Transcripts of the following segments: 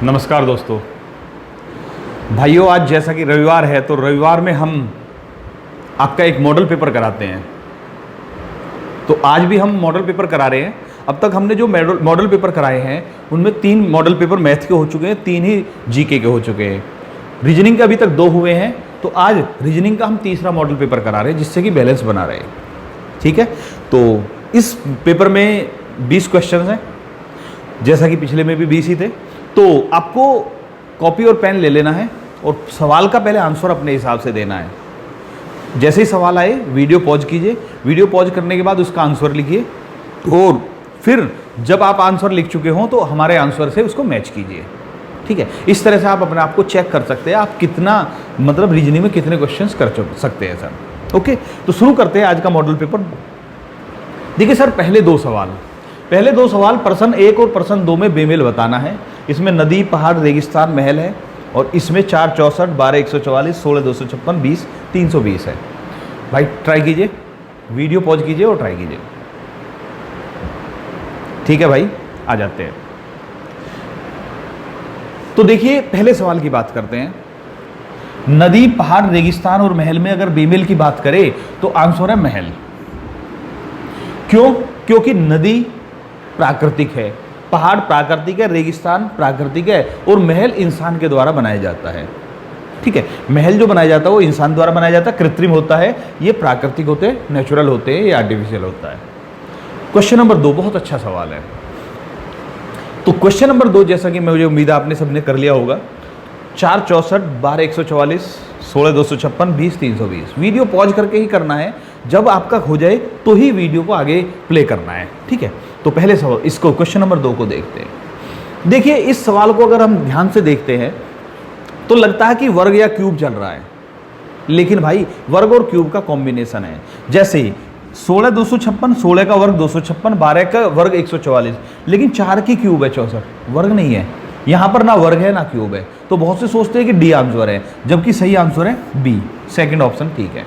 नमस्कार दोस्तों, भाइयों। आज जैसा कि रविवार है तो रविवार में हम आपका एक मॉडल पेपर कराते हैं। तो आज भी हम मॉडल पेपर करा रहे हैं। अब तक हमने जो मॉडल पेपर कराए हैं उनमें 3 मॉडल पेपर मैथ के हो चुके हैं, 3 ही जीके के हो चुके हैं। रीजनिंग के अभी तक 2 हुए हैं, तो आज रीजनिंग का हम तीसरा मॉडल पेपर करा रहे हैं जिससे कि बैलेंस बना रहे हैं। ठीक है, तो इस पेपर में 20 क्वेश्चन हैं, जैसा कि पिछले में भी 20 ही थे। तो आपको कॉपी और पेन ले लेना है और सवाल का पहले आंसर अपने हिसाब से देना है। जैसे ही सवाल आए वीडियो पॉज कीजिए, वीडियो पॉज करने के बाद उसका आंसर लिखिए और फिर जब आप आंसर लिख चुके हों तो हमारे आंसर से उसको मैच कीजिए। ठीक है, इस तरह से आप अपने आप को चेक कर सकते हैं आप कितना मतलब रीजनिंग में कितने क्वेश्चंस कर सकते हैं सर। ओके, तो शुरू करते हैं आज का मॉडल पेपर। देखिए सर, पहले दो सवाल प्रश्न 1 और प्रश्न 2 में बेमेल बताना है। इसमें नदी, पहाड़, रेगिस्तान, महल है और इसमें 4, 64, 12, 144, 16, 256, 20, 320 है। भाई ट्राई कीजिए, वीडियो पॉज कीजिए और ट्राई कीजिए। ठीक है भाई, आ जाते हैं। तो देखिए पहले सवाल की बात करते हैं। नदी, पहाड़, रेगिस्तान और महल में अगर बेमेल की बात करें तो आंसर है महल। क्यों? क्योंकि नदी प्राकृतिक है, पहाड़ प्राकृतिक है, रेगिस्तान प्राकृतिक है और महल इंसान के द्वारा बनाया जाता है। ठीक है, महल जो बनाया जाता है वो इंसान द्वारा बनाया जाता है, कृत्रिम होता है। ये प्राकृतिक होते हैं, नेचुरल होते हैं, ये आर्टिफिशियल होता है। क्वेश्चन नंबर 2 बहुत अच्छा सवाल है। तो क्वेश्चन नंबर 2 जैसा कि मुझे उम्मीद है आपने सबने कर लिया होगा। 4, 64, 12, 144, 16, 256, 20, 320। वीडियो पॉज करके ही करना है, जब आपका हो जाए तो ही वीडियो को आगे प्ले करना है। ठीक है, तो पहले सवाल इसको क्वेश्चन नंबर 2 को देखते हैं। देखिए इस सवाल को अगर हम ध्यान से देखते हैं तो लगता है कि वर्ग या क्यूब चल रहा है, लेकिन भाई वर्ग और क्यूब का कॉम्बिनेशन है। जैसे 16, 256, 16 का वर्ग 256, 12 का वर्ग 144, लेकिन 4 की क्यूब है 64, वर्ग नहीं है। यहां पर ना वर्ग है ना क्यूब है, तो बहुत से सोचते हैं कि डी आंसर है, जबकि सही आंसर है बी, सेकंड ऑप्शन ठीक है।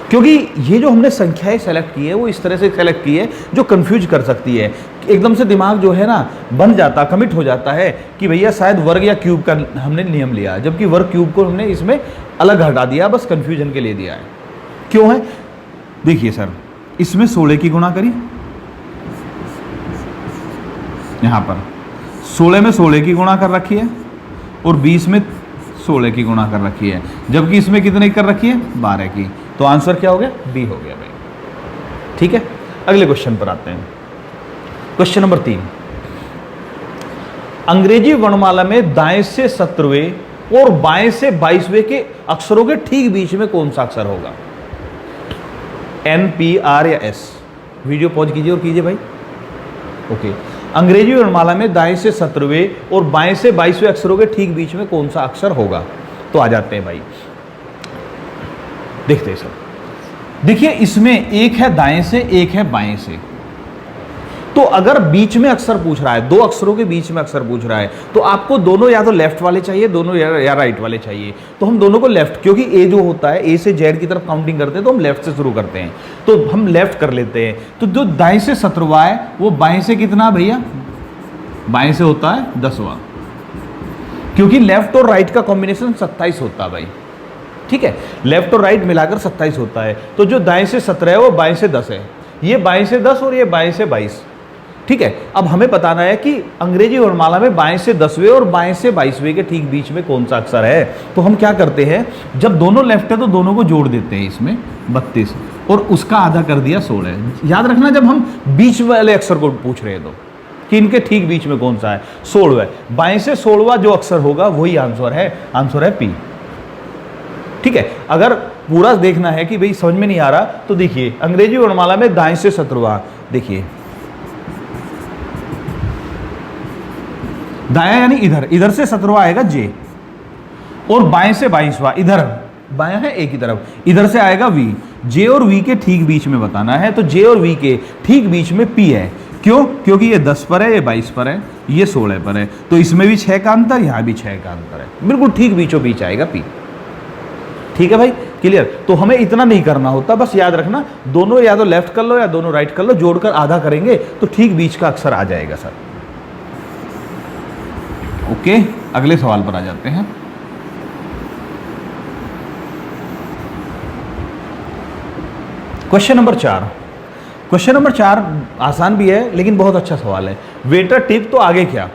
क्योंकि ये जो हमने संख्याएं सेलेक्ट की है वो इस तरह से सेलेक्ट की है जो कंफ्यूज कर सकती है। एकदम से दिमाग जो है ना बन जाता, कमिट हो जाता है कि भैया शायद वर्ग या क्यूब का हमने नियम लिया, जबकि वर्ग क्यूब को हमने इसमें अलग हटा दिया, बस कंफ्यूजन के लिए दिया है। क्यों है? देखिए सर, इसमें 16 की गुणा करी, यहां पर 16 में 16 की गुणा कर रखी है और 20 में 16 की गुणा कर रखी है, जबकि इसमें कितने की कर रखी है? 12 की। तो आंसर क्या हो गया? बी हो गया भाई। ठीक है, अगले क्वेश्चन पर आते हैं। क्वेश्चन नंबर 3, अंग्रेजी वर्णमाला में दाएं से 17वें और बाएं से 22वें के अक्षरों के ठीक बीच में कौन सा अक्षर होगा? एन, पी, आर या एस? वीडियो पॉज कीजिए और कीजिए भाई। ओके, अंग्रेजी वर्णमाला में दाएं से 17वें और बाएं से 22वें अक्षरों के ठीक बीच में कौन सा अक्षर होगा? तो आ जाते हैं भाई, देखते हैं सर। देखिए इसमें एक है दाएं से, एक है बाएं से। तो अगर बीच में अक्षर पूछ रहा है, 2 अक्षरों के बीच में अक्षर पूछ रहा है, तो आपको दोनों या तो लेफ्ट वाले चाहिए, दोनों या राइट वाले चाहिए। तो हम दोनों को लेफ्ट, क्योंकि ए जो होता है ए से जेड की तरफ काउंटिंग करते हैं तो हम लेफ्ट से शुरू करते हैं, तो हम लेफ्ट कर लेते हैं। तो जो दाएं से 17वां है वो बाएं से कितना भैया? बाएं से होता है 10वां, क्योंकि लेफ्ट और राइट का कॉम्बिनेशन 27 होता है भाई। ठीक है, लेफ्ट और राइट मिलाकर 27 होता है। तो जो दाएं से 17 है वो बाएं से 10 है, ये बाएं से 10 और ये बाएं से 22। ठीक है, अब हमें बताना है कि अंग्रेजी वर्णमाला में बाएं से 10वें और बाएं से 22वें के ठीक बीच में कौन सा अक्षर है। तो हम क्या करते हैं, जब दोनों लेफ्ट है तो दोनों को जोड़ देते हैं, इसमें 32 और उसका आधा कर दिया 16। याद रखना जब हम बीच वाले अक्षर को पूछ रहे हैं तो कि इनके ठीक बीच में कौन सा है? 16। बाएं से 16वां जो अक्षर होगा वही आंसर है, आंसर है पी। ठीक है, अगर पूरा देखना है कि भाई समझ में नहीं आ रहा तो देखिए अंग्रेजी वर्णमाला में दाएं से 17वां, देखिए दाया यानी इधर, इधर से 17वां आएगा जे, और बाएं से 22वां, इधर बाया है एक ही तरफ, इधर से आएगा वी। जे और वी के ठीक बीच में बताना है, तो जे और वी के ठीक बीच में पी है। क्यों? क्योंकि ये 10 पर है, ये 22 पर है, ये 16 पर है, तो इसमें भी 6 का अंतर, यहां भी 6 का अंतर है, बिल्कुल ठीक बीचों बीच आएगा पी। ठीक है भाई, क्लियर? तो हमें इतना नहीं करना होता, बस याद रखना दोनों या तो लेफ्ट कर लो या दोनों राइट कर लो, जोड़कर आधा करेंगे तो ठीक बीच का अक्षर आ जाएगा सर। ओके, अगले सवाल पर आ जाते हैं। Question number 4। क्वेश्चन नंबर 4 आसान भी है लेकिन बहुत अच्छा सवाल है। वेटर टिप तो आगे क्या?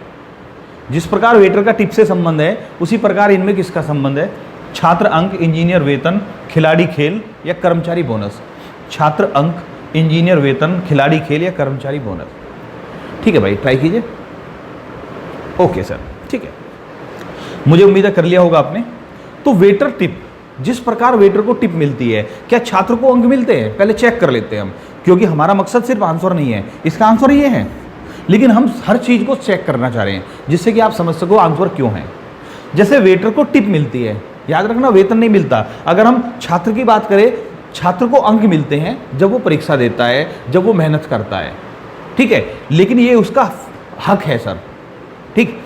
जिस प्रकार वेटर का टिप से संबंध है उसी प्रकार इनमें किसका संबंध है? छात्र अंक, इंजीनियर वेतन, खिलाड़ी खेल या कर्मचारी बोनस। छात्र अंक, इंजीनियर वेतन, खिलाड़ी खेल या कर्मचारी बोनस। ठीक है भाई, ट्राई कीजिए। ओके सर, ठीक है, मुझे उम्मीद है कर लिया होगा आपने। तो वेटर टिप, जिस प्रकार वेटर को टिप मिलती है, क्या छात्र को अंक मिलते हैं? पहले चेक कर लेते हैं हम, क्योंकि हमारा मकसद सिर्फ आंसर नहीं है, इसका आंसर ये है, लेकिन हम हर चीज को चेक करना चाह रहे हैं जिससे कि आप समझ सको आंसर क्यों है। जैसे वेटर को टिप मिलती है, याद रखना वेतन नहीं मिलता। अगर हम छात्र की बात करें, छात्र को अंक मिलते हैं जब वो परीक्षा देता है, जब वो मेहनत करता है, ठीक है, लेकिन ये उसका हक है सर। ठीक,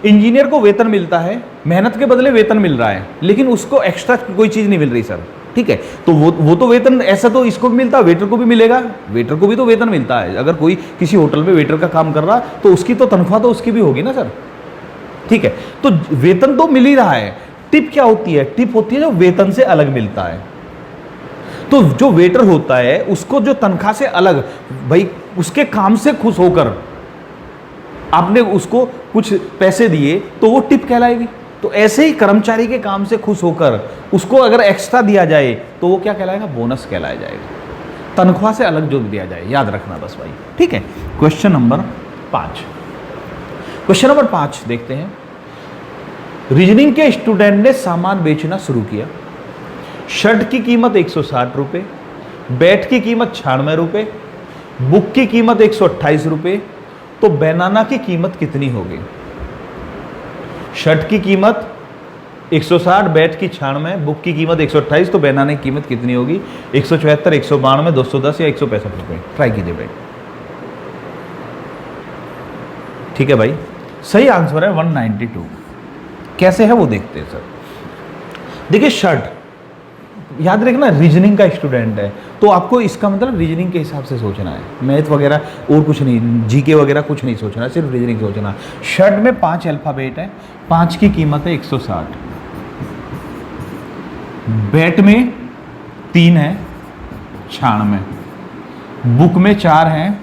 इंजीनियर को वेतन मिलता है, मेहनत के बदले वेतन मिल रहा है, लेकिन उसको एक्स्ट्रा कोई चीज नहीं मिल रही सर। ठीक है, तो वो तो वेतन ऐसा तो इसको भी मिलता है, वेटर को भी मिलेगा, वेटर को भी तो वेतन मिलता है। अगर कोई किसी होटल में वेटर का काम कर रहा तो उसकी तो तनख्वाह तो उसकी भी होगी ना सर। ठीक है, तो वेतन तो मिल ही रहा है। टिप क्या होती है? टिप होती है जो वेतन से अलग मिलता है। तो जो वेटर होता है उसको जो तनख्वाह से अलग, भाई उसके काम से खुश होकर आपने उसको कुछ पैसे दिए तो वो टिप कहलाएगी। तो ऐसे ही कर्मचारी के काम से खुश होकर उसको अगर एक्स्ट्रा दिया जाए तो वो क्या कहलाएगा? बोनस कहलाया जाएगा। तनख्वाह से अलग जो दिया जाए, याद रखना बस भाई। ठीक है, क्वेश्चन नंबर 5। क्वेश्चन नंबर 5 देखते हैं। रीजनिंग के स्टूडेंट ने सामान बेचना शुरू किया। शर्ट की कीमत 160 रुपये, बैट की कीमत 96 रुपये, बुक की कीमत 128 रुपये, तो बनाना की कीमत कितनी होगी? शर्ट की कीमत 160, बैट की 96, बुक की कीमत 128, तो बनाना की कीमत कितनी होगी? 174, 192, 210 या 165 रुपये। ट्राई कीजिए भाई। ठीक है भाई, सही आंसर है 192। कैसे है वो देखते हैं सर। देखिए शर्ट, याद रखना रीजनिंग का स्टूडेंट है तो आपको इसका मतलब रीजनिंग के हिसाब से सोचना है, मैथ वगैरह और कुछ नहीं, जीके वगैरह कुछ नहीं सोचना, सिर्फ रीजनिंग सोचना। शर्ट में 5 अल्फाबेट है, 5 की कीमत है 160। बैट में 3 है 96, बुक में 4 है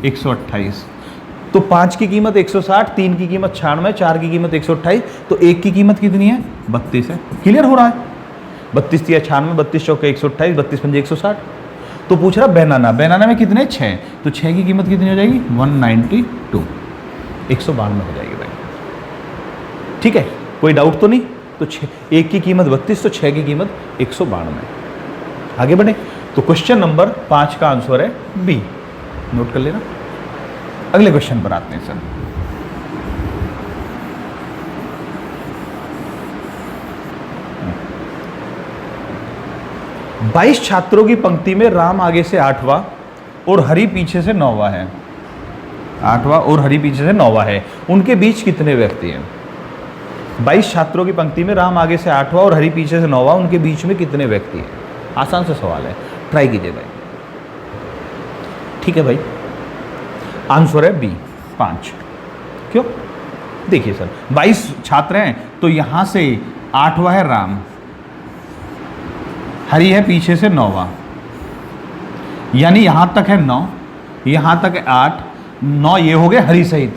128। तो 5 की कीमत 160, 3 की कीमत 96, 4 की कीमत 128, तो 1 की कीमत कितनी है? 32 है। क्लियर हो रहा है? 32 या 96, 32 चौके 128, 32 पंजे 160। तो पूछ रहा बनाना में कितने? 6, तो 6 की कीमत कितनी हो जाएगी? 192, 192 हो जाएगी भाई। ठीक है, कोई डाउट तो नहीं? तो 1 की कीमत 32, तो 6 की कीमत 192। आगे बढ़े तो क्वेश्चन नंबर 5 का आंसर है बी, नोट कर लेना। अगले क्वेश्चन पर आते हैं सर। बाईस छात्रों की पंक्ति में राम आगे से 8वां और हरि पीछे से 9वां है। 8वां और हरि पीछे से 9वां है, उनके बीच कितने व्यक्ति हैं? 22 छात्रों की पंक्ति में राम आगे से 8वां और हरि पीछे से 9वां, उनके बीच में कितने व्यक्ति हैं? आसान सा सवाल है, ट्राई कीजिए भाई। ठीक है भाई, आंसर है बी, 5। क्यों? देखिए सर, 22 छात्र हैं तो यहां से 8वां है राम, हरि है पीछे से 9वां, यानी यहां तक है 9, यहां तक है 8, 9 ये हो गए हरि सहित,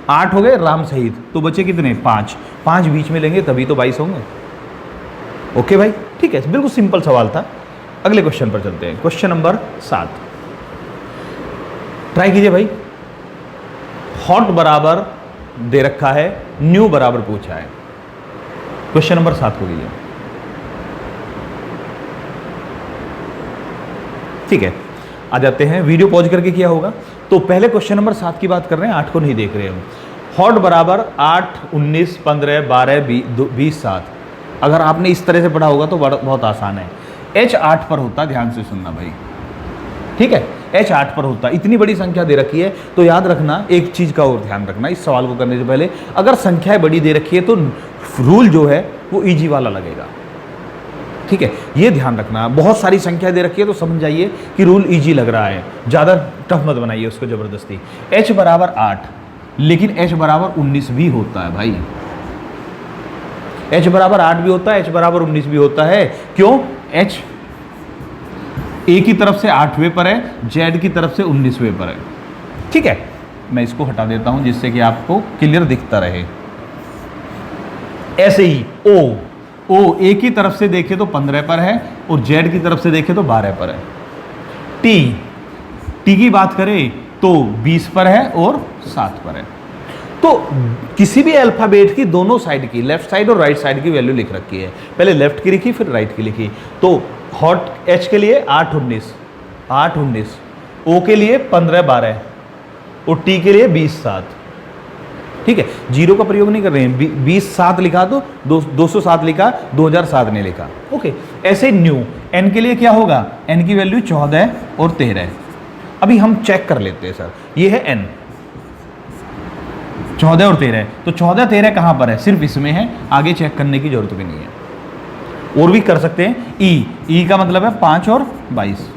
8 हो गए राम सहित, तो बचे कितने? 5। 5 बीच में लेंगे तभी तो 22 होंगे। ओके भाई, ठीक है, बिल्कुल सिंपल सवाल था। अगले क्वेश्चन पर चलते हैं। क्वेश्चन नंबर 7, ट्राई कीजिए भाई। हॉट बराबर दे रखा है, न्यू बराबर पूछा है। क्वेश्चन नंबर 7 को कीजिए। ठीक है, आ जाते हैं। वीडियो पॉज करके किया होगा तो पहले क्वेश्चन नंबर 7 की बात कर रहे हैं, 8 को नहीं देख रहे हम। हॉट बराबर 8, 19, 15, 12, 20, 7। अगर आपने इस तरह से पढ़ा होगा तो बहुत आसान है। H 8 पर होता, ध्यान से सुनना भाई। ठीक है, H 8 पर होता। इतनी बड़ी संख्या दे रखी है तो याद रखना, एक चीज का और ध्यान रखना इस सवाल को करने से पहले, अगर संख्याएं बड़ी दे रखी है तो रूल जो है वो इजी वाला लगेगा। ठीक है, ये ध्यान रखना। बहुत सारी संख्या दे रखी है तो समझ जाइए कि रूल इजी लग रहा है, ज़्यादा टफ मत बनाइए उसको ज़बरदस्ती। H बराबर 8, लेकिन h बराबर 19 भी होता है भाई, h बराबर 8 भी होता है, h बराबर 19 भी होता है। क्यों? h a की तरफ से 8वें पर है, z की तरफ से 19वें पर है। ठीक है, मैं इसको हटा देता हूं जिससे कि आपको क्लियर दिखता रहे। ऐसे ही o a की तरफ से देखे तो 15 पर है और z की तरफ से देखे तो 12 पर है। t की बात करें तो 20 पर है और 7 पर है। तो किसी भी अल्फाबेट की दोनों साइड की, लेफ्ट साइड और राइट साइड की वैल्यू लिख रखी है। पहले लेफ्ट की लिखी फिर राइट की लिखी। तो हॉट h के लिए 8 19, o के लिए 15 12 और t के लिए 20 7। ठीक है, जीरो का प्रयोग नहीं कर रहे हैं। 20 7 लिखा तो 207 लिखा, 2007 नहीं लिखा। ओके, ऐसे न्यू n के लिए क्या होगा? n की वैल्यू 14 और 13। अभी हम चेक कर लेते हैं सर, ये है n 14 और 13, तो 14 13 कहां पर है? सिर्फ इसमें है, आगे चेक करने की जरूरत भी नहीं है। और भी कर सकते हैं। ई का मतलब है 5 और 22,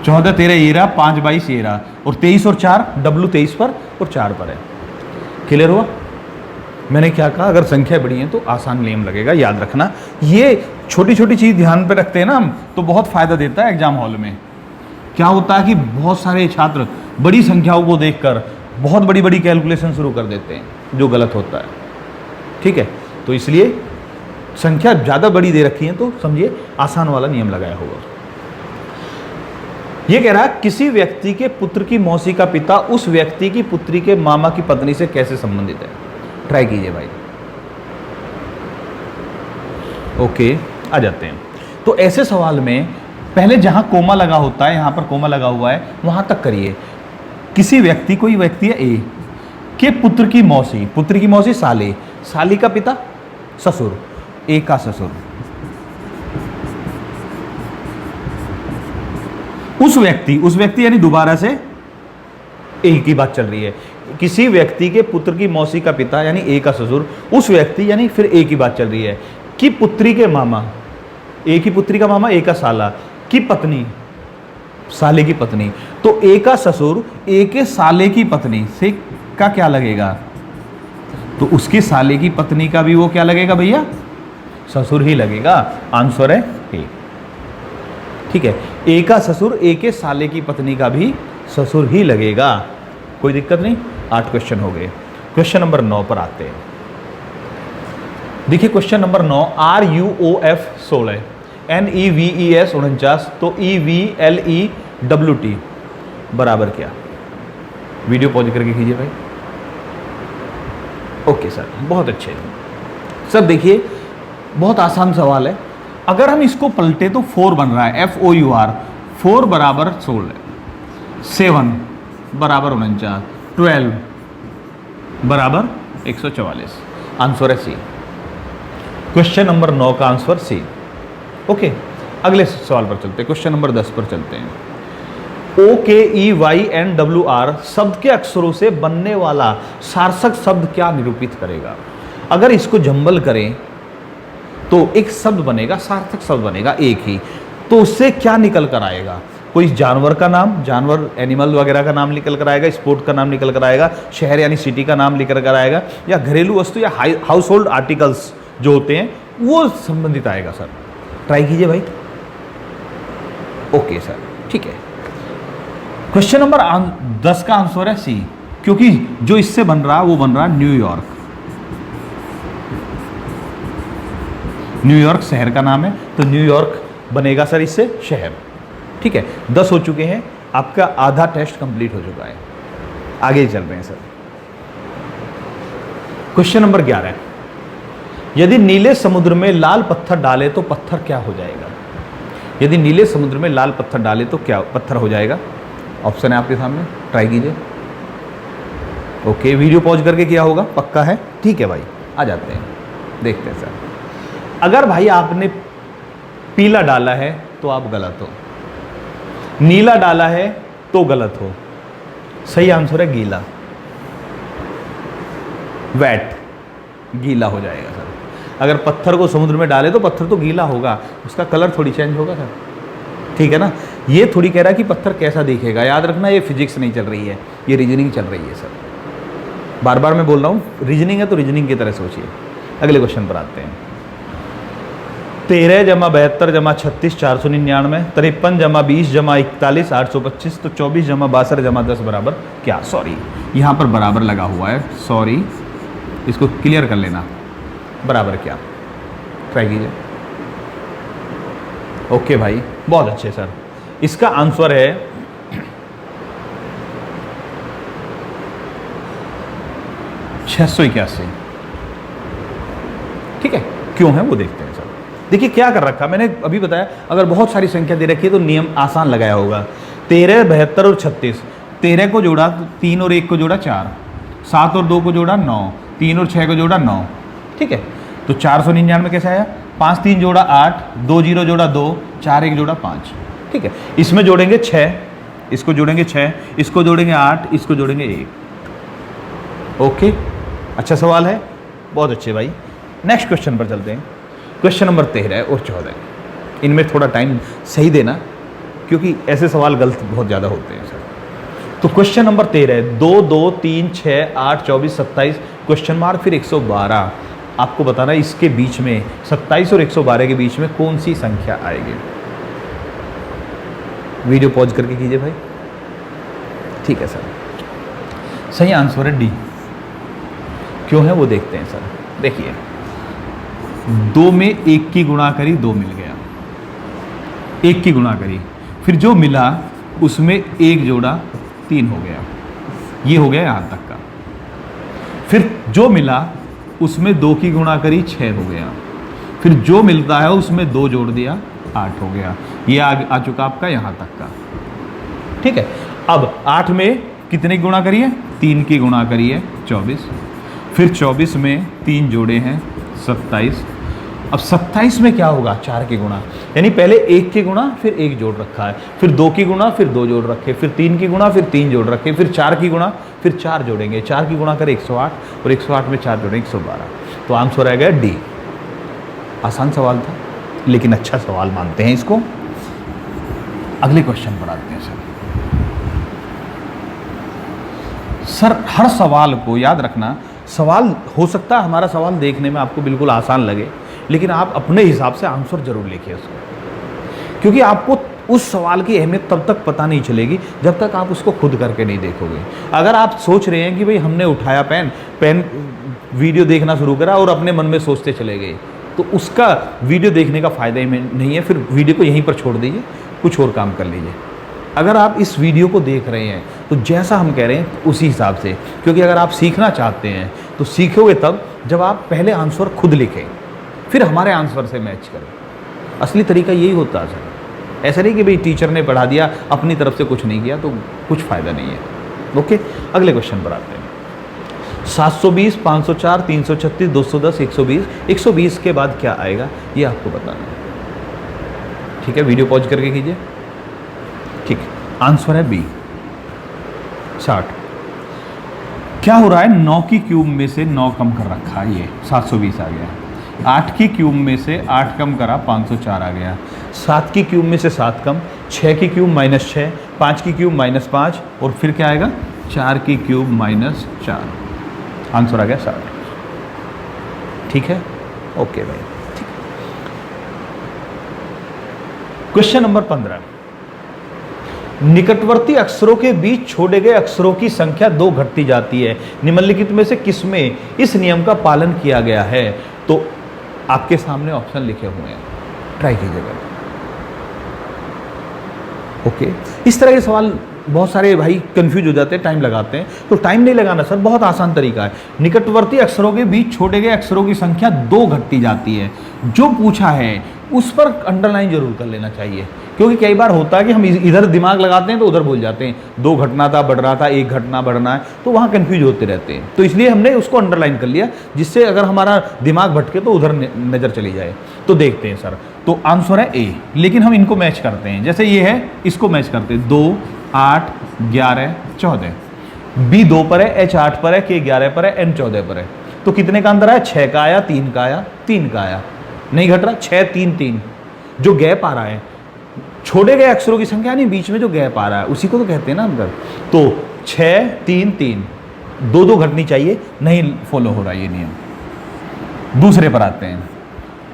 14 13 ये रहा, 5 22 ये रहा, और 23 और 4 W 23 पर और 4 पर है। क्लियर हुआ? मैंने क्या कहा? अगर संख्या बड़ी है तो आसान नियम लगेगा, याद रखना। ये छोटी छोटी चीज ध्यान पे रखते हैं ना हम, तो बहुत फायदा देता है एग्जाम हॉल में। क्या होता है कि बहुत सारे छात्र बड़ी संख्याओं को देखकर बहुत बड़ी बड़ी कैलकुलेशन शुरू कर देते हैं, जो गलत होता है। ठीक है, तो इसलिए संख्या ज़्यादा बड़ी दे रखी है तो समझिए आसान वाला नियम लगाया होगा। ये कह रहा है किसी व्यक्ति के पुत्र की मौसी का पिता उस व्यक्ति की पुत्री के मामा की पत्नी से कैसे संबंधित है? ट्राई कीजिए भाई। ओके, आ जाते हैं। तो ऐसे सवाल में पहले जहां कोमा लगा होता है, यहां पर कोमा लगा हुआ है, वहां तक करिए। किसी व्यक्ति, कोई व्यक्ति है ए के पुत्र की मौसी साली, साली का पिता ससुर, ए का ससुर। उस व्यक्ति यानी दोबारा से ए की बात चल रही है। किसी व्यक्ति के पुत्र की मौसी का पिता यानी ए का ससुर, उस व्यक्ति यानी फिर ए की बात चल रही है कि पुत्री के मामा, ए की पुत्री का मामा ए का साला की पत्नी, साले की पत्नी। तो ए का ससुर ए के साले की पत्नी से का क्या लगेगा? तो उसके साले की पत्नी का भी वो क्या लगेगा भैया? ससुर ही लगेगा। आंसर है ए। ठीक है, ए का ससुर ए के साले की पत्नी का भी ससुर ही लगेगा, कोई दिक्कत नहीं। 8 क्वेश्चन हो गए। क्वेश्चन नंबर 9 पर आते हैं। देखिए क्वेश्चन नंबर 9, RUOF 16, NEVES 49, तो EVLEWT बराबर क्या? वीडियो पॉज करके कीजिए भाई। ओके सर, बहुत अच्छे सर। देखिए बहुत आसान सवाल है। अगर हम इसको पलटे तो 4 बन रहा है, FOUR, 4 बराबर 16, 7 बराबर 49, 12 बराबर 144। आंसर है सी। क्वेश्चन नंबर 9 का आंसर सी। ओके, अगले सवाल पर चलते हैं। क्वेश्चन नंबर 10 पर चलते हैं। OKEYNWR शब्द के अक्षरों से बनने वाला सार्थक शब्द क्या निरूपित करेगा? अगर इसको जंबल करें तो एक शब्द बनेगा, सार्थक शब्द बनेगा एक ही। तो उससे क्या निकल कर आएगा? कोई जानवर का नाम, जानवर एनिमल वगैरह का नाम निकल कर आएगा, स्पोर्ट का नाम निकल कर आएगा, शहर यानी सिटी का नाम निकल कर आएगा, या घरेलू वस्तु या हाउस होल्ड आर्टिकल्स जो होते हैं वो संबंधित आएगा सर। ट्राई कीजिए भाई। ओके सर, ठीक है। क्वेश्चन नंबर 10 का आंसर है सी, क्योंकि जो इससे बन रहा वो बन रहा न्यूयॉर्क। न्यूयॉर्क शहर का नाम है, तो न्यूयॉर्क बनेगा सर इससे शहर। ठीक है, 10 हो चुके हैं, आपका आधा टेस्ट कंप्लीट हो चुका है। आगे चल रहे हैं सर। क्वेश्चन नंबर 11, यदि नीले समुद्र में लाल पत्थर डाले तो पत्थर क्या हो जाएगा? यदि नीले समुद्र में लाल पत्थर डाले तो क्या पत्थर हो जाएगा? ऑप्शन है आपके सामने, ट्राई कीजिए। ओके, वीडियो पॉज करके किया होगा, पक्का है? ठीक है भाई, आ जाते हैं, देखते हैं सर। अगर भाई आपने पीला डाला है तो आप गलत हो, नीला डाला है तो गलत हो। सही आंसर है गीला, वेट, गीला हो जाएगा सर। अगर पत्थर को समुद्र में डाले तो पत्थर तो गीला होगा, उसका कलर थोड़ी चेंज होगा सर। ठीक है ना? ये थोड़ी कह रहा है कि पत्थर कैसा दिखेगा। याद रखना, ये फिजिक्स नहीं चल रही है, ये रीजनिंग चल रही है सर। बार बार मैं बोल रहा हूँ, रीजनिंग है तो रीजनिंग की तरह सोचिए। अगले क्वेश्चन पर आते हैं। 13 जमा 72 जमा 36 499, 53 जमा 20 जमा 41 825, तो 24 जमा 62 जमा 10 बराबर क्या? सॉरी, यहाँ पर बराबर लगा हुआ है, सॉरी, इसको क्लियर कर लेना। बराबर क्या? ट्राई कीजिए। ओके भाई, बहुत अच्छे सर। इसका आंसर है 681। ठीक है, क्यों है वो देखते हैं सर। देखिए क्या कर रखा मैंने अभी बताया, अगर बहुत सारी संख्या दे रखी है तो नियम आसान लगाया होगा। 13 72 और 36, 13 को जोड़ा 3 और 1 को जोड़ा 4, 7 और 2 को जोड़ा 9, 3 और 6 को जोड़ा 9। ठीक है, तो 499 कैसे आया? 5 3 जोड़ा 8, 2 0 जोड़ा 2, 4 1 जोड़ा 5। ठीक है, इसमें जोड़ेंगे 6, इसको जोड़ेंगे 6, इसको जोड़ेंगे 8, इसको जोड़ेंगे 1। ओके, अच्छा सवाल है, बहुत अच्छे भाई। नेक्स्ट क्वेश्चन पर चलते हैं। क्वेश्चन नंबर 13 और 14, इनमें थोड़ा टाइम सही देना क्योंकि ऐसे सवाल गलत बहुत ज़्यादा होते हैं सर। तो क्वेश्चन नंबर 13, 2 2 3 6 8 24 27 क्वेश्चन मार्क फिर 112। आपको बताना है इसके बीच में 27 और 112 के बीच में कौन सी संख्या आएगी। वीडियो पॉज करके कीजिए भाई। ठीक है सर, सही आंसर है डी। क्यों है वो देखते हैं सर। देखिए, 2 में 1 की गुणा करी 2 मिल गया, 1 की गुणा करी, फिर जो मिला उसमें 1 जोड़ा 3 हो गया, ये हो गया यहाँ तक का। फिर जो मिला उसमें 2 की गुणा करी 6 हो गया, फिर जो मिलता है उसमें 2 जोड़ दिया 8 हो गया, ये आ चुका आपका यहाँ तक का। ठीक है, अब 8 में कितने की गुणा करी है? 3 की गुणा करी है 24, फिर 24 में 3 जोड़े हैं 27। अब 27 में क्या होगा? 4 की गुणा, यानी पहले 1 की गुणा फिर 1 जोड़ रखा है, फिर 2 की गुणा फिर 2 जोड़ रखे, फिर 3 की गुणा फिर 3 जोड़ रखे, फिर 4 की गुणा फिर 4 जोड़ेंगे, 4 की गुणा करें 108 और 108 में 4 जोड़ेंगे 112। तो आंसर आएगा डी। आसान सवाल था लेकिन अच्छा सवाल मानते हैं इसको। अगले क्वेश्चन पर आते हैं सर। हर सवाल को याद रखना, सवाल हो सकता है हमारा सवाल देखने में आपको बिल्कुल आसान लगे, लेकिन आप अपने हिसाब से आंसर जरूर लिखिए उसको, क्योंकि आपको उस सवाल की अहमियत तब तक पता नहीं चलेगी जब तक आप उसको खुद करके नहीं देखोगे। अगर आप सोच रहे हैं कि भाई हमने उठाया पेन वीडियो देखना शुरू करा और अपने मन में सोचते चले गए, तो उसका वीडियो देखने का फ़ायदा ही नहीं है। फिर वीडियो को यहीं पर छोड़ दीजिए, कुछ और काम कर लीजिए। अगर आप इस वीडियो को देख रहे हैं तो जैसा हम कह रहे हैं उसी हिसाब से, क्योंकि अगर आप सीखना चाहते हैं तो सीखोगे तब जब आप पहले आंसर खुद लिखें, फिर हमारे आंसर से मैच करें। असली तरीका यही होता है सर। ऐसा नहीं कि भाई टीचर ने पढ़ा दिया, अपनी तरफ से कुछ नहीं किया तो कुछ फ़ायदा नहीं है। ओके, अगले क्वेश्चन पर आते हैं। 720 504 336 210 120, 120 के बाद क्या आएगा ये आपको बताना है। ठीक है, वीडियो पॉज करके कीजिए। ठीक, आंसर है बी 60। क्या हो रहा है? 9 की क्यूब में से 9 कम कर रखा है, ये 720 आ गया। 8 की क्यूब में से 8 कम करा 504 आ गया। 7 की क्यूब में से 7 कम, 6 की क्यूब -6, 5 की क्यूब -5 और फिर क्या आएगा? 4 की क्यूब -4। आंसर आ गया 60। ठीक है, ओके भाई। ठीक, क्वेश्चन नंबर 15। निकटवर्ती अक्षरों के बीच छोड़े गए अक्षरों की संख्या 2 घटती जाती है, निम्नलिखित में से किसमें इस नियम का पालन किया गया है? तो आपके सामने ऑप्शन लिखे हुए हैं, ट्राई कीजिएगा। ओके, इस तरह के सवाल बहुत सारे भाई कंफ्यूज हो जाते हैं, टाइम लगाते हैं, तो टाइम नहीं लगाना सर, बहुत आसान तरीका है। निकटवर्ती अक्षरों के बीच छोड़े गए अक्षरों की संख्या 2 घटती जाती है। जो पूछा है उस पर अंडरलाइन जरूर कर लेना चाहिए, क्योंकि कई बार होता है कि हम इधर दिमाग लगाते हैं तो उधर भूल जाते हैं। 2 घटना था, बढ़ रहा था, 1 घटना बढ़ना है, तो वहाँ कंफ्यूज होते रहते हैं। तो इसलिए हमने उसको अंडरलाइन कर लिया, जिससे अगर हमारा दिमाग भटके तो उधर नज़र चली जाए। तो देखते हैं सर, तो आंसर है ए, लेकिन हम इनको मैच करते हैं। जैसे ये है, इसको मैच करते हैं। 2 8 11 14, बी 2 पर है, एच 8 पर है, के 11 पर है, एन 14 पर है। तो कितने का अंदर आया? 6 का आया, 3 का आया, 3 का आया, नहीं घट रहा। 6 3 3, जो गैप आ रहा है छोड़े गए अक्षरों की संख्या, नहीं बीच में जो गैप आ रहा है उसी को तो कहते हैं ना अंदर। तो 6 3 3, दो दो घटनी चाहिए, नहीं फॉलो हो रहा ये नियम। दूसरे पर आते हैं,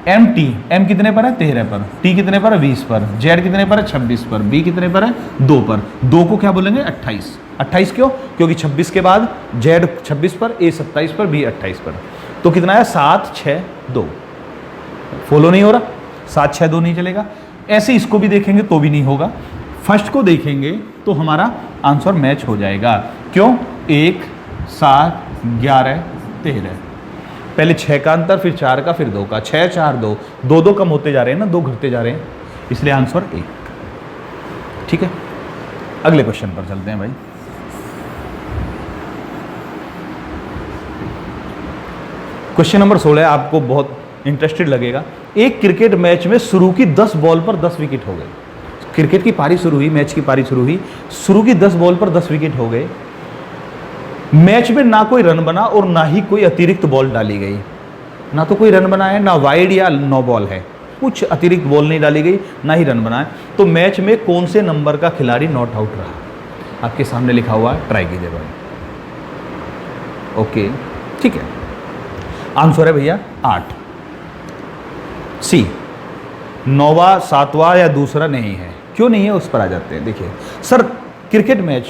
एम टी, एम कितने पर है 13 पर, टी कितने पर है 20 पर, जेड कितने पर है 26 पर, बी कितने पर है 2 पर। 2 को क्या बोलेंगे 28। 28 क्यों? क्योंकि 26 के बाद जेड 26 पर, ए 27 पर, बी 28 पर। तो कितना है 7 6 2। फॉलो नहीं हो रहा, 7 6 2 नहीं चलेगा। ऐसे इसको भी देखेंगे तो भी नहीं होगा। फर्स्ट को देखेंगे तो हमारा आंसर मैच हो जाएगा। क्यों? 1 7 11 13। पहले 6 का अंतर, फिर 4 का, फिर 2 का। 6 4 2, 2 2 कम होते जा रहे हैं ना, 2 घटते जा रहे हैं, इसलिए आंसर 1। ठीक है, अगले क्वेश्चन पर चलते हैं भाई। क्वेश्चन नंबर 16 आपको बहुत इंटरेस्टेड लगेगा। एक क्रिकेट मैच में शुरू की 10 बॉल पर 10 विकेट हो गए। क्रिकेट की पारी शुरू हुई, मैच की पारी शुरू हुई, शुरू की 10 बॉल पर 10 विकेट हो गए। मैच में ना कोई रन बना और ना ही कोई अतिरिक्त बॉल डाली गई। ना तो कोई रन बना है, ना वाइड या नो बॉल है, कुछ अतिरिक्त बॉल नहीं डाली गई, ना ही रन बना है। तो मैच में कौन से नंबर का खिलाड़ी नॉट आउट रहा? आपके सामने लिखा हुआ है, ट्राई कीजिए भाई। ओके, ठीक है, आंसर है भैया 8। सी, 9वां 7वां या दूसरा नहीं है। क्यों नहीं है उस पर आ जाते हैं। देखिए सर, क्रिकेट मैच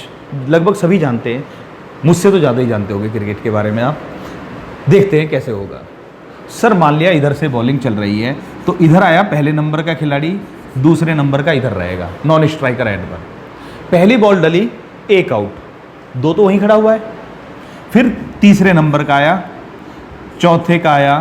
लगभग सभी जानते हैं, मुझसे तो ज़्यादा ही जानते होंगे क्रिकेट के बारे में। आप देखते हैं कैसे होगा। सर मान लिया इधर से बॉलिंग चल रही है, तो इधर आया पहले नंबर का खिलाड़ी, दूसरे नंबर का इधर रहेगा, नॉन स्ट्राइकर एंड पर। पहली बॉल डली, 1 आउट, 2 तो वहीं खड़ा हुआ है। फिर तीसरे नंबर का आया, चौथे का आया,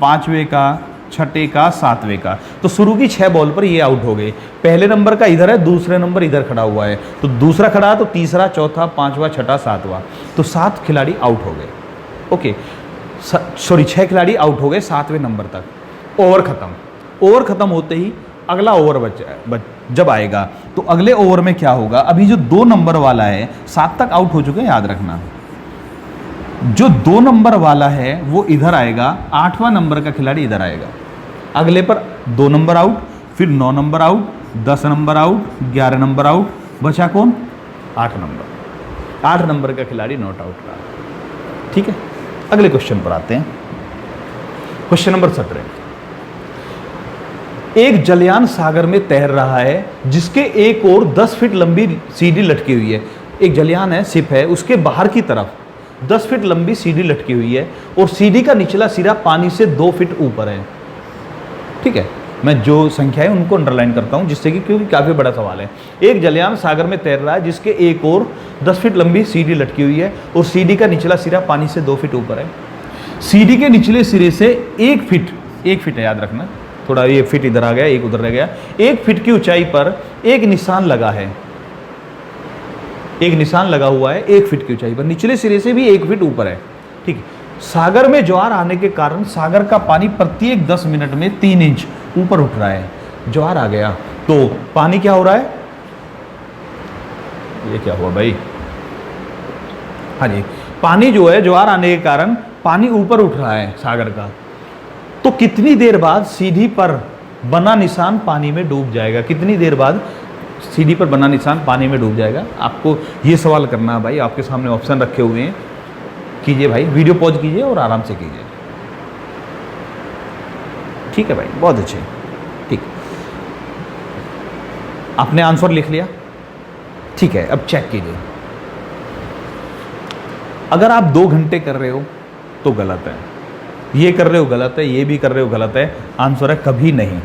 5वें का, 6ठे का, 7वें का। तो शुरू की 6 बॉल पर ये आउट हो गए। पहले नंबर का इधर है, दूसरे नंबर इधर खड़ा हुआ है, तो दूसरा खड़ा तो तीसरा, चौथा, 5वां, 6ठा, 7वां, तो 7 खिलाड़ी आउट हो गए। ओके, सॉरी 6 खिलाड़ी आउट हो गए 7वें नंबर तक। ओवर खत्म। ओवर खत्म होते ही अगला ओवर जब आएगा तो अगले ओवर में क्या होगा? अभी जो 2 नंबर वाला है 7 तक आउट हो चुके हैं, याद रखना। जो 2 नंबर वाला है वो इधर आएगा, 8वां नंबर का खिलाड़ी इधर आएगा। अगले पर 2 नंबर आउट, फिर 9 number out, 10 number out, 11 number out, बचा कौन? 8 नंबर। 8 नंबर का खिलाड़ी नॉट आउट रहा। ठीक है, अगले क्वेश्चन पर आते हैं। Question number 17। एक जलयान सागर में तैर रहा है जिसके एक ओर 10 फीट लंबी सीढ़ी लटकी हुई है। एक जलयान है, शिप है, उसके बाहर की तरफ 10 फीट लंबी सीढ़ी लटकी हुई है और सीढ़ी का निचला सिरा पानी से 2 फीट ऊपर है। ठीक है, मैं जो संख्या है उनको अंडरलाइन करता हूं जिससे कि, क्योंकि काफी बड़ा सवाल है। एक जलयान सागर में तैर रहा है जिसके एक ओर 10 फीट लंबी सीढ़ी लटकी हुई है और सीढ़ी का निचला सिरा पानी से 2 फीट ऊपर है। सीढ़ी के निचले सिरे से 1 फीट है, याद रखना, थोड़ा 1 फीट इधर आ गया, 1 उधर रह गया। 1 फीट की ऊंचाई पर एक निशान लगा है, एक निशान लगा हुआ है 1 फीट की ऊंचाई पर, निचले सिरे से भी 1 फीट ऊपर है। ठीक है, सागर में ज्वार आने के कारण सागर का पानी प्रत्येक 10 मिनट में 3 इंच ऊपर उठ रहा है। ज्वार आ गया तो पानी क्या हो रहा है? ये क्या हुआ भाई? हाँ जी, पानी जो है ज्वार आने के कारण पानी ऊपर उठ रहा है सागर का। तो कितनी देर बाद सीढ़ी पर बना निशान पानी में डूब जाएगा? कितनी देर बाद सीढ़ी पर बना निशान पानी में डूब जाएगा? आपको ये सवाल करना है भाई। आपके सामने ऑप्शन रखे हुए हैं, कीजिए भाई, वीडियो पॉज कीजिए और आराम से कीजिए। ठीक है भाई, बहुत अच्छे। ठीक, आपने आंसर लिख लिया? ठीक है, अब चेक कीजिए। अगर आप 2 घंटे कर रहे हो तो गलत है, ये कर रहे हो गलत है, ये भी कर रहे हो गलत है। आंसर है कभी नहीं।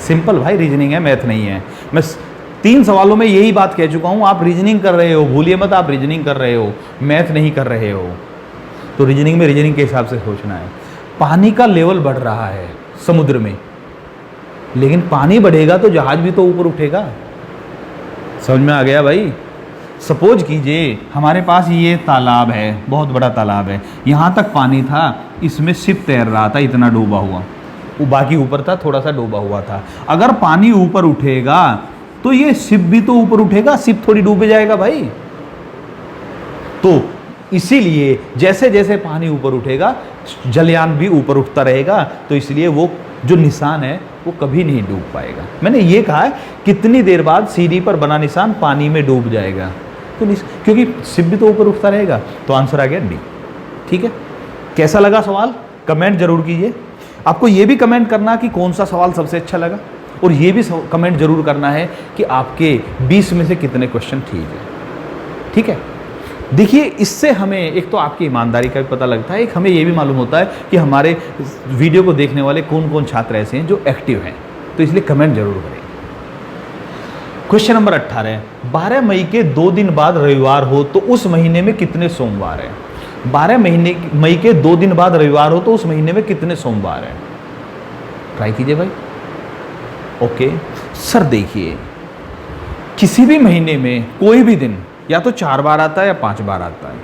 सिंपल भाई, रीजनिंग है, मैथ नहीं है। मैं 3 सवालों में यही बात कह चुका हूं। आप रीजनिंग कर रहे हो, भूलिए मत, आप रीजनिंग कर रहे हो, मैथ नहीं कर रहे हो। तो रीजनिंग में रीजनिंग के हिसाब से सोचना है। पानी का लेवल बढ़ रहा है समुद्र में, लेकिन पानी बढ़ेगा तो जहाज भी तो ऊपर उठेगा। समझ में आ गया भाई? सपोज कीजिए हमारे पास ये तालाब है, बहुत बड़ा तालाब है, यहाँ तक पानी था, इसमें शिप तैर रहा था, इतना डूबा हुआ, वो बाकी ऊपर था, थोड़ा सा डूबा हुआ था। अगर पानी ऊपर उठेगा तो ये शिप भी तो ऊपर उठेगा, शिप थोड़ी डूब जाएगा भाई। तो इसीलिए जैसे जैसे पानी ऊपर उठेगा जलयान भी ऊपर उठता रहेगा, तो इसलिए वो जो निशान है वो कभी नहीं डूब पाएगा। मैंने ये कहा है कितनी देर बाद सीढ़ी पर बना निशान पानी में डूब जाएगा, तो क्योंकि सिप भी तो ऊपर उठता रहेगा, तो आंसर आ गया डी। ठीक है, कैसा लगा सवाल कमेंट जरूर कीजिए। आपको ये भी कमेंट करना कि कौन सा सवाल सबसे अच्छा लगा, और ये भी कमेंट जरूर करना है कि आपके 20 में से कितने क्वेश्चन ठीक है। ठीक है, देखिए इससे हमें एक तो आपकी ईमानदारी का भी पता लगता है, एक हमें ये भी मालूम होता है कि हमारे वीडियो को देखने वाले कौन कौन छात्र ऐसे हैं जो एक्टिव हैं, तो इसलिए कमेंट जरूर करें। क्वेश्चन नंबर 18, 12 मई के 2 दिन बाद रविवार हो तो उस महीने में कितने सोमवार हैं? 12 मई के 2 दिन बाद रविवार हो तो उस महीने में कितने सोमवार हैं? ट्राई कीजिए भाई। ओके सर, देखिए किसी भी महीने में कोई भी दिन या तो 4 बार आता है या 5 बार आता है।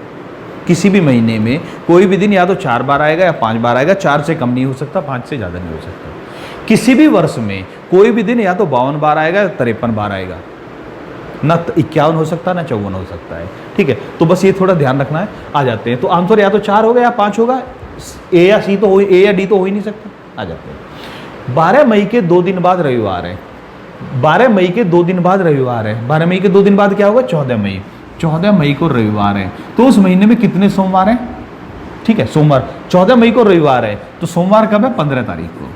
किसी भी महीने में कोई भी दिन या तो 4 बार आएगा या 5 बार आएगा, 4 से कम नहीं हो सकता, 5 से ज़्यादा नहीं हो सकता। किसी भी वर्ष में कोई भी दिन या तो 52 बार आएगा या 53 बार आएगा, ना 51 हो सकता ना 54 हो सकता है। ठीक है, तो बस ये थोड़ा ध्यान रखना है। आ जाते हैं, तो आंसर या तो 4 होगा या 5 होगा, ए या सी तो हो, ए या डी तो हो ही नहीं सकता। आ जाते हैं, 12 मई के 2 दिन बाद रविवार है। 12 मई के 2 दिन बाद रविवार है। 12 मई के 2 दिन बाद क्या होगा? 14 मई। 14 मई को रविवार है, तो उस महीने में कितने सोमवार हैं? ठीक है, सोमवार। 14 मई को रविवार है, तो सोमवार कब है? 15 तारीख को।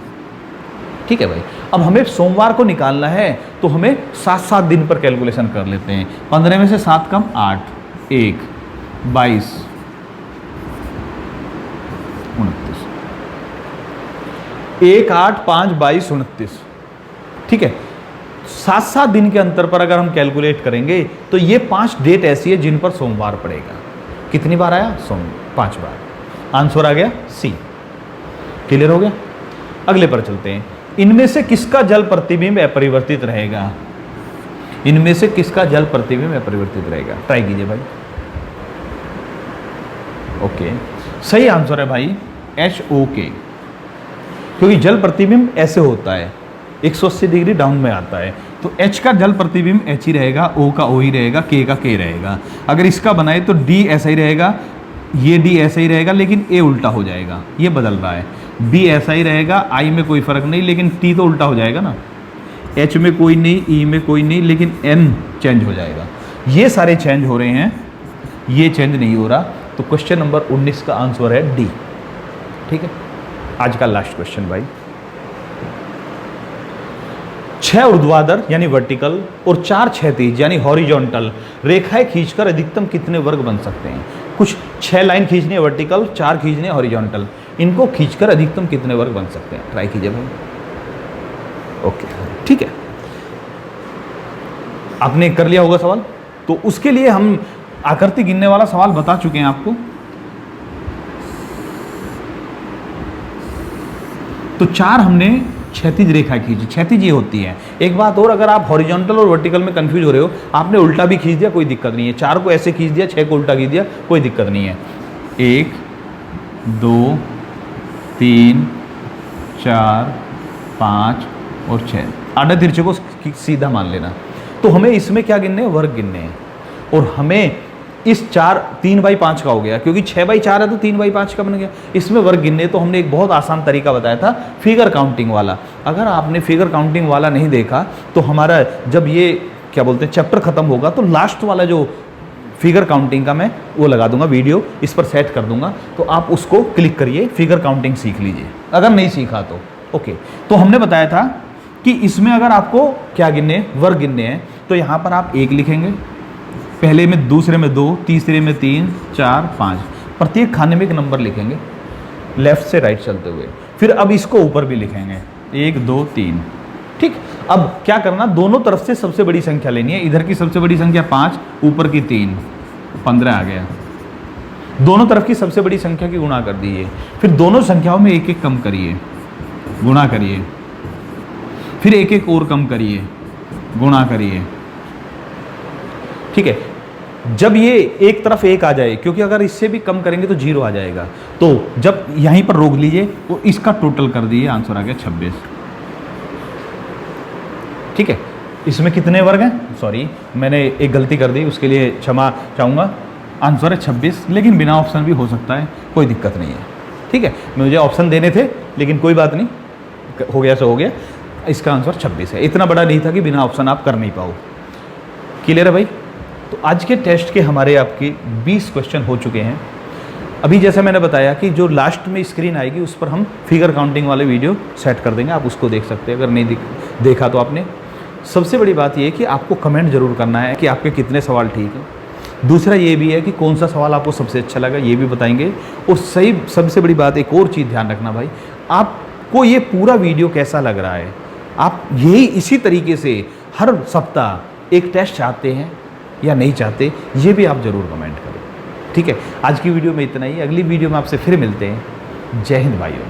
ठीक है भाई, अब हमें सोमवार को निकालना है, तो हमें 7-7 दिन पर कैलकुलेशन कर लेते हैं। 15 में से 7 कम 8, 1, 22, 29, 1, 8, 5, 22, 29। ठीक है, 7-7 दिन के अंतर पर अगर हम कैलकुलेट करेंगे तो ये 5 डेट ऐसी है जिन पर सोमवार पड़ेगा। कितनी बार आया? 5 बार। आंसर आ गया सी। क्लियर हो गया? अगले पर चलते हैं। इनमें से किसका जल प्रतिबिंब अपरिवर्तित रहेगा? इनमें से किसका जल प्रतिबिंब अपरिवर्तित रहेगा? ट्राई कीजिए भाई। ओके, सही आंसर है भाई HOK, क्योंकि जल प्रतिबिंब ऐसे होता है 180 डिग्री डाउन में आता है, तो H का जल प्रतिबिंब H ही रहेगा, O का O ही रहेगा, K का K रहेगा। अगर इसका बनाए तो D ऐसा ही रहेगा, ये D ऐसा ही रहेगा, लेकिन A उल्टा हो जाएगा, ये बदल रहा है। B ऐसा ही रहेगा, I में कोई फर्क नहीं, लेकिन T तो उल्टा हो जाएगा ना। H में कोई नहीं, E में कोई नहीं, लेकिन N चेंज हो जाएगा। ये सारे चेंज हो रहे हैं, ये चेंज नहीं हो रहा। तो क्वेश्चन नंबर 19 का आंसर है D। ठीक है, आज का लास्ट क्वेश्चन भाई। 6 ऊर्ध्वाधर यानी वर्टिकल और 4 क्षैतिज यानी हॉरिजॉन्टल रेखाएं खींचकर अधिकतम कितने वर्ग बन सकते हैं? कुछ 6 लाइन खींचनी है वर्टिकल, 4 खींचनी है हॉरिजॉन्टल, इनको खींचकर अधिकतम कितने वर्ग बन सकते हैं? ट्राई कीजिए भाई। ओके, ठीक है, आपने कर लिया होगा सवाल। तो उसके लिए हम आकृति गिनने वाला सवाल बता चुके हैं आपको। तो 4 हमने क्षैतिज रेखा खींची। क्षैतिज ये होती है। एक बात और, अगर आप हॉरिजॉन्टल और वर्टिकल में कंफ्यूज हो रहे हो, आपने उल्टा भी खींच दिया कोई दिक्कत नहीं है। 4 को ऐसे खींच दिया, 6 को उल्टा खींच दिया, कोई दिक्कत नहीं है। 1, 2, 3, 4, 5 और 6 आधे तिरछे को सीधा मान लेना। तो हमें इसमें क्या गिनने हैं? वर्ग गिनने हैं। और हमें इस 3/5 का हो गया, क्योंकि 6/4 है तो 3/5 का बन गया। इसमें वर्ग गिनने, तो हमने एक बहुत आसान तरीका बताया था, फिगर काउंटिंग वाला। अगर आपने फिगर काउंटिंग वाला नहीं देखा तो हमारा जब ये क्या बोलते हैं चैप्टर खत्म होगा तो लास्ट वाला जो फिगर काउंटिंग का मैं वो लगा दूंगा वीडियो, इस पर सेट कर दूंगा, तो आप उसको क्लिक करिए, फिगर काउंटिंग सीख लीजिए अगर नहीं सीखा तो। ओके, तो हमने बताया था कि इसमें अगर आपको क्या गिनने, वर्ग गिनने हैं, तो यहाँ पर आप 1 लिखेंगे, पहले में, दूसरे में 2, तीसरे में 3, 4, 5, प्रत्येक खाने में एक नंबर लिखेंगे लेफ्ट से राइट चलते हुए। फिर अब इसको ऊपर भी लिखेंगे 1, 2, 3। ठीक, अब क्या करना, दोनों तरफ से सबसे बड़ी संख्या लेनी है। इधर की सबसे बड़ी संख्या 5, ऊपर की 3, 15 आ गया। दोनों तरफ की सबसे बड़ी संख्या की गुणा कर दीजिए। फिर दोनों संख्याओं में 1-1 कम करिए, गुणा करिए, फिर 1-1 और कम करिए, गुणा करिए। ठीक है, जब ये एक तरफ 1 आ जाए, क्योंकि अगर इससे भी कम करेंगे तो 0 आ जाएगा, तो जब यहीं पर रोक लीजिए तो इसका टोटल कर दीजिए, आंसर आ गया 26। ठीक है, इसमें कितने वर्ग हैं? सॉरी, मैंने एक गलती कर दी, उसके लिए क्षमा चाहूँगा। आंसर है 26, लेकिन बिना ऑप्शन भी हो सकता है, कोई दिक्कत नहीं है। ठीक है, मुझे ऑप्शन देने थे, लेकिन कोई बात नहीं, हो गया सो हो गया। इसका आंसर 26 है। इतना बड़ा नहीं था कि बिना ऑप्शन आप कर नहीं पाओ। क्लियर है भाई? तो आज के टेस्ट के हमारे आपके 20 क्वेश्चन हो चुके हैं। अभी जैसा मैंने बताया कि जो लास्ट में स्क्रीन आएगी उस पर हम फिगर काउंटिंग वाले वीडियो सेट कर देंगे, आप उसको देख सकते हैं अगर नहीं देखा तो आपने। सबसे बड़ी बात यह है कि आपको कमेंट जरूर करना है कि आपके कितने सवाल ठीक हैं। दूसरा ये भी है कि कौन सा सवाल आपको सबसे अच्छा लगा ये भी बताएंगे। और सही सबसे बड़ी बात एक और चीज़ ध्यान रखना भाई, आपको ये पूरा वीडियो कैसा लग रहा है। आप यही इसी तरीके से हर सप्ताह एक टेस्ट चाहते हैं या नहीं चाहते, ये भी आप ज़रूर कमेंट करें। ठीक है, आज की वीडियो में इतना ही। अगली वीडियो में आपसे फिर मिलते हैं। जय हिंद भाइयों।